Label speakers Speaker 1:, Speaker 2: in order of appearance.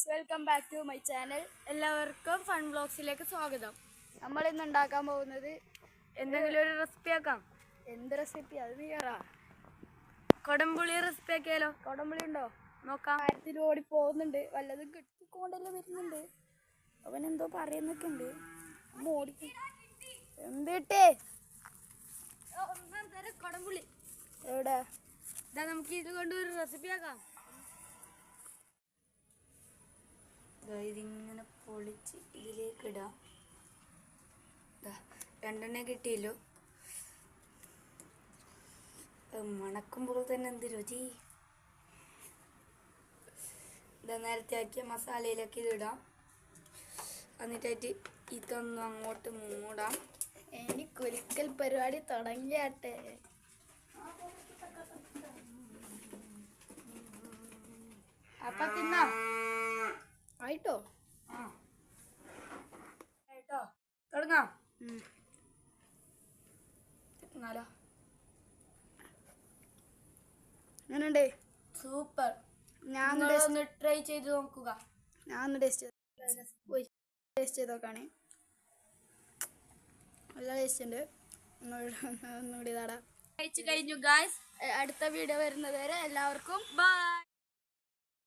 Speaker 1: Welcome back to my channel. എല്ലാവർക്കും fun വ്ളോഗ്സിലേക്ക് സ്വാഗതം. നമ്മൾ ഇന്ന് ഉണ്ടാക്കാൻ പോകുന്നത്
Speaker 2: എന്തെങ്കിലും ഒരു റെസിപ്പി ആക്കാം.
Speaker 1: എന്ത് റെസിപ്പി? അത് നീറാ
Speaker 2: കൊടംപുളി റെസിപ്പി ആക്കിയാലോ?
Speaker 1: കൊടംപുളി ഉണ്ടോ
Speaker 2: നോക്കാം.
Speaker 1: കാര്യത്തിൽ ഓടി പോകുന്നുണ്ട്, വല്ലതും കിട്ടിക്കൊണ്ടല്ലേ വരുന്നുണ്ട്. അവനെന്തോ പറയുന്നൊക്കെ ഉണ്ട്. ഓടിക്കും എന്തിട്ടേ
Speaker 2: കൊടംപുളി
Speaker 1: എവിടെ?
Speaker 2: നമുക്ക് ഇത് കൊണ്ട് ഒരു റെസിപ്പി ആക്കാം. ഇതിങ്ങനെ പൊളിച്ച് ഇതിലേക്ക് ഇടാം. രണ്ടെണ്ണ കിട്ടിയല്ലോ. മണക്കുമ്പോൾ തന്നെ എന്ത് രുചി. നേരത്തെ ആക്കിയ മസാലയിലേക്ക് ഇതിടാം. എന്നിട്ടായിട്ട് ഇതൊന്നും അങ്ങോട്ട് മൂടാം.
Speaker 1: എനിക്കൊരിക്കൽ പരിപാടി തുടങ്ങിയാട്ടെ.
Speaker 2: അപ്പൊ തിന്നാം.
Speaker 1: ആയിട്ടോ
Speaker 2: ആയിട്ടോ തുടങ്ങാം. എന്നാലോ
Speaker 1: എങ്ങനെയുണ്ട്?
Speaker 2: സൂപ്പർ.
Speaker 1: ഞാൻ
Speaker 2: ട്രൈ ചെയ്ത് നോക്കുക.
Speaker 1: ടേസ്റ്റ് ചെയ്ത് നോക്കാണ്. നല്ല ടേസ്റ്റ് ഉണ്ട്. ഒന്നുകൂടി ഇതാടാ.
Speaker 2: കഴിച്ചു കഴിഞ്ഞു ഗായ്സ്.
Speaker 1: അടുത്ത വീഡിയോ വരുന്നത് വരെ എല്ലാവർക്കും
Speaker 2: ബൈ.